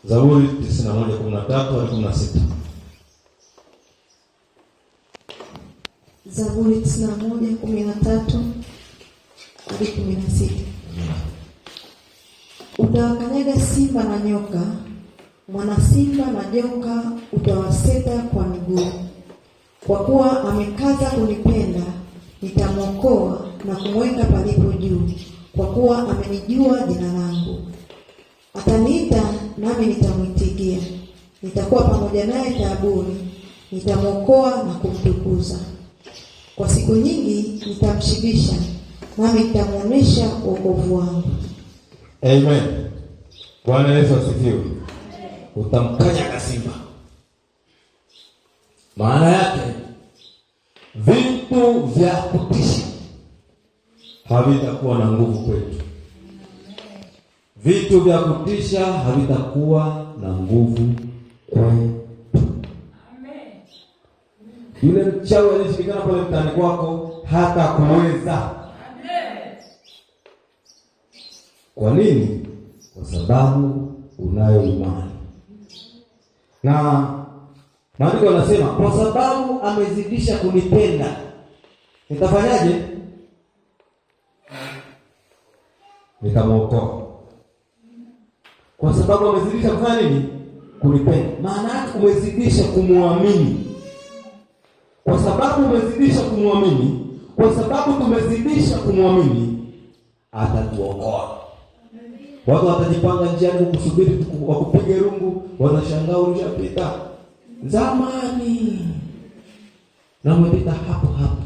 Zaburi 91:13-16. Zaburi 91:13-16. Utawakanyaga simba na nyoka, mwana simba na joka utawaseta kwa miguu. Kwa kuwa amekaza kunipenda, nitamwokoa na kumweka palipo juu, kwa kuwa amenijua jina langu. Ataniita nami nitamwitikia, nitakuwa pamoja naye taabuni, nitamwokoa na kumtukuza. Kwa siku nyingi nitamshibisha, nami nitamwonyesha wokovu wangu. Amen. Bwana Yesu asifiwe. Utamkanyaga simba. Maana yake vitu vya kutisha havitakuwa na nguvu kwetu. Vitu vya kutisha havitakuwa na nguvu kwetu. Amen. Yule mchawi alishikana pale mtaani kwako hata kuweza. Amen. Kwa nini? Kwa sababu unayo imani. Na maandiko yanasema kwa sababu amezidisha kunipenda, nitafanyaje? Nitamwokoa. Kwa sababu amezidisha kufanya nini? Kunipenda. Maana yake umezidisha kumwamini. Kwa sababu umezidisha kumwamini, kwa sababu tumezidisha kumwamini, atatuokoa. Watu watajipanga njiani kukusubiri wakupige rungu, wanashangaa ulishapita zamani na umepita hapo hapo.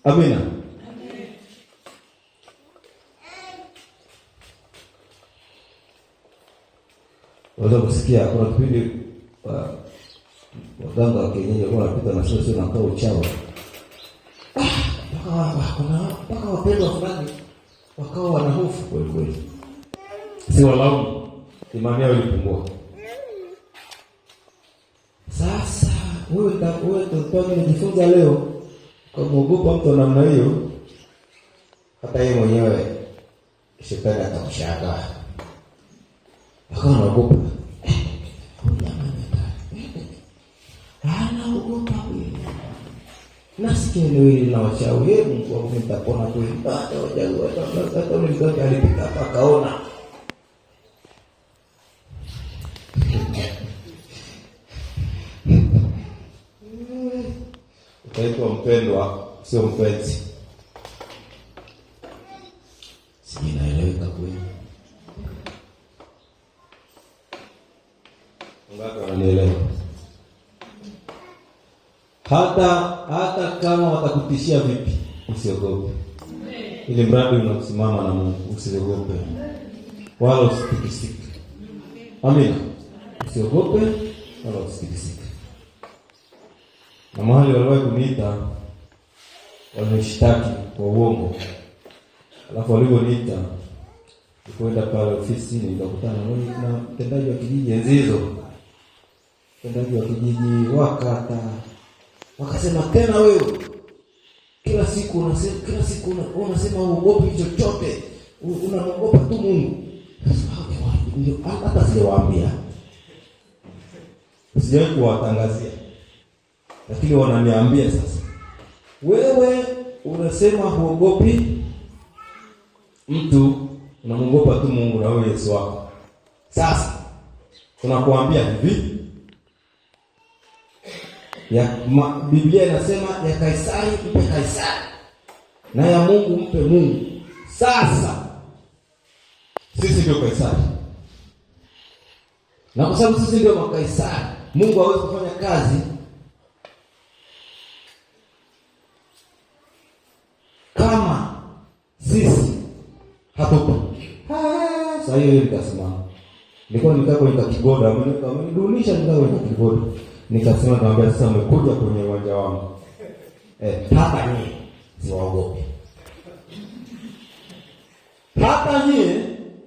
Amina. Waweza kusikia kuna kipindi waganga wa kienyeji wanapita na sio na kwa uchawi. Mpaka wapendwa fulani wakawa wana hofu kweli kweli. Si walaumu, imani yao ilipungua. Sasa wewe tutatoa kujifunza leo kwa kuogopa mtu namna hiyo, hata yeye mwenyewe shetani atakushangaa. Akawa anaogopa. Anaogopa wewe. Nasikia leo ile na wachawi Mungu wangu nitapona kweli. Hata wachawi hata mlizoni alipita hapa kaona. Utaitwa mpendwa, sio mpenzi. Sijui naeleweka kweli. Ngapi wananielewa? Hata kama watakutishia vipi, usiogope. Ili mradi unasimama na Mungu, usiogope. Wala usitikisike. Amina. Usiogope wala usitikisike. Na mahali waliwahi kuniita, walishtaki kwa uongo. Alafu walivyoniita, nilikwenda pale ofisini nikakutana na mtendaji wa kijiji Enzizo. Mtendaji wa kijiji wakata. Wakasema tena wewe kila siku unasema uogopi chochote. Unaogopa tu Mungu. Hata sijawaambia. Sijawahi kuwatangazia. Lakini wananiambia sasa. Wewe unasema huogopi mtu, unamuogopa tu Mungu na wewe Yesu wako. Sasa tunakuambia hivi. Biblia inasema ya Kaisari mpe Kaisari, na ya Mungu mpe Mungu. Sasa sisi ndio Kaisari. Na kwa sababu sisi ndio makaisari, Mungu hawezi kufanya kazi kama sisi hatupo. Sasa hiyo nikasema. Nilikuwa nikaa kwenye kigoda, amenidunisha nikaa kwenye kigoda. Nikasema naambia sasa umekuja kwenye uwanja wangu. Hata nyie siwaogopi. Hata nyie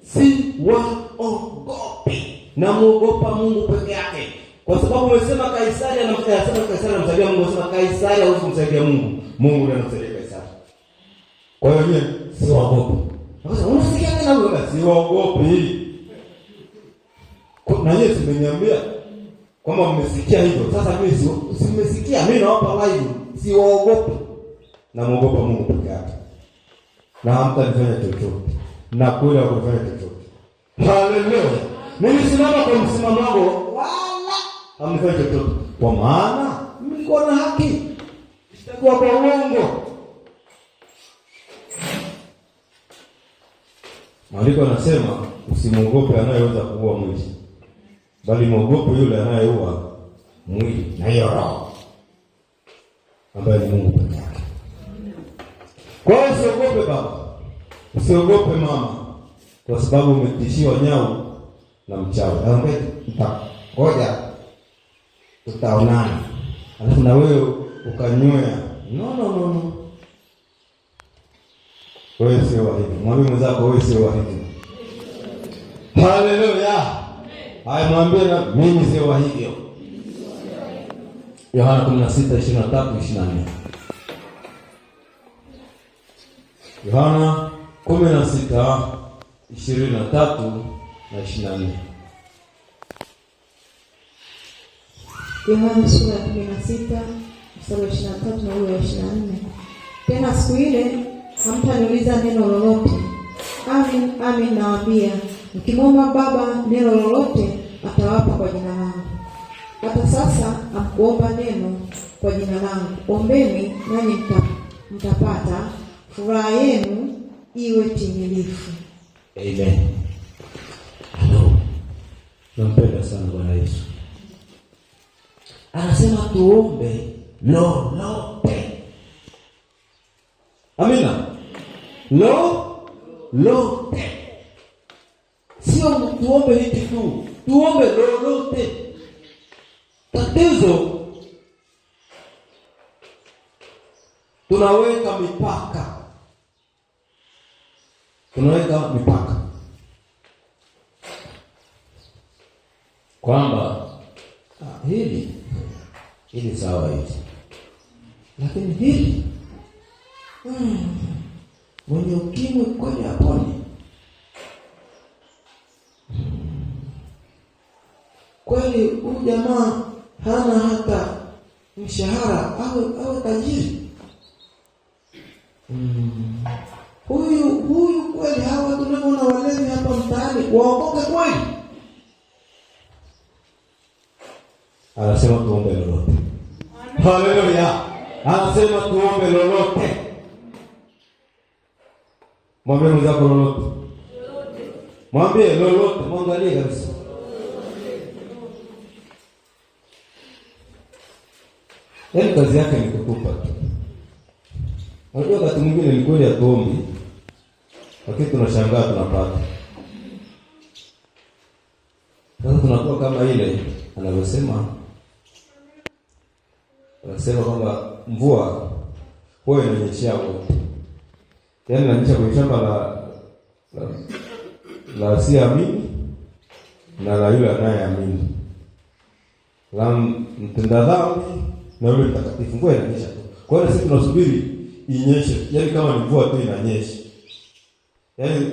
si waogopi. Na muogopa Mungu peke yake. Kwa sababu umesema Kaisari anamsaidia Mungu, umesema Kaisari hawezi kumsaidia Mungu. Mungu ndiye anamsaidia Kaisari. Kwa hiyo nyie si waogopi. Sasa unasikia tena wewe usiogope. Na Yesu ameniambia kwamba mmesikia hivyo. Sasa mimi simesikia, mimi nawapa live, siogope. Na muogopa Mungu peke yake. Na hamtanifanya chochote. Na kweli hakufanya chochote. Haleluya. Mimi simama kwa msimamo wangu wala hamnifanya chochote. Kwa maana mko na haki. Sitakuwa kwa uongo. Maandiko yanasema usimwogope anayeweza kuua mwili, bali mwogope yule anayeua mwili na hiyo roho, ambaye ni Mungu peke yake. Kwa hiyo usiogope baba, usiogope mama, kwa sababu umetishiwa nyau na mchawi. Ngoja tutaonana, alafu na wewe ukanywea. No. Wewe sio wa hivi. Mwambie mwenzako wewe sio wa hivi. Haleluya. Haya, mwambie na mimi sio wa hivyo. Yohana 16:23-24. Yohana 16:23-24. Yohana sura ya 16 mstari wa 23 na ule wa 24. Tena siku ile hamtaniuliza neno lolote. Amin, amin nawaambia, mkimwomba Baba neno lolote atawapa kwa jina langu. Hata sasa hamkuomba neno kwa jina langu. Ombeni nanyi mtapata, furaha yenu iwe timilifu. Amen. Hello. Nampenda sana Bwana Yesu. Anasema tuombe lolote. Amina. Lolote. Sio tuombe hiki tu. Tuombe lolote. Tatizo tunaweka mipaka. Kwamba hili sawa hivi. Lakini hili mwenye ukimwi kweli haponi. Kweli huyu jamaa hana hata mshahara, awe tajiri. Huyu kweli, hawa tunaona walevi hapa mtaani waokoke kweli. Anasema tuombe lolote. Haleluya. Anasema tuombe lolote. Mwambie mwenzako lolote. Mwambie lolote, mwangalie kabisa. Yaani kazi yake ni kukupa tu. Unajua wakati mwingine ni kweli atuombi, lakini tunashangaa tunapata. Sasa tunakuwa kama ile anavyosema. Anasema kwamba mvua huwa inanyeshea wote. Yaani inanyesha kwenye shamba la asiamini na la yule anayeamini. La mtenda dhambi na yule mtakatifu, mvua inanyesha tu. Kwa hiyo sisi tunasubiri inyeshe. Yaani kama ni mvua tu inanyesha. Yaani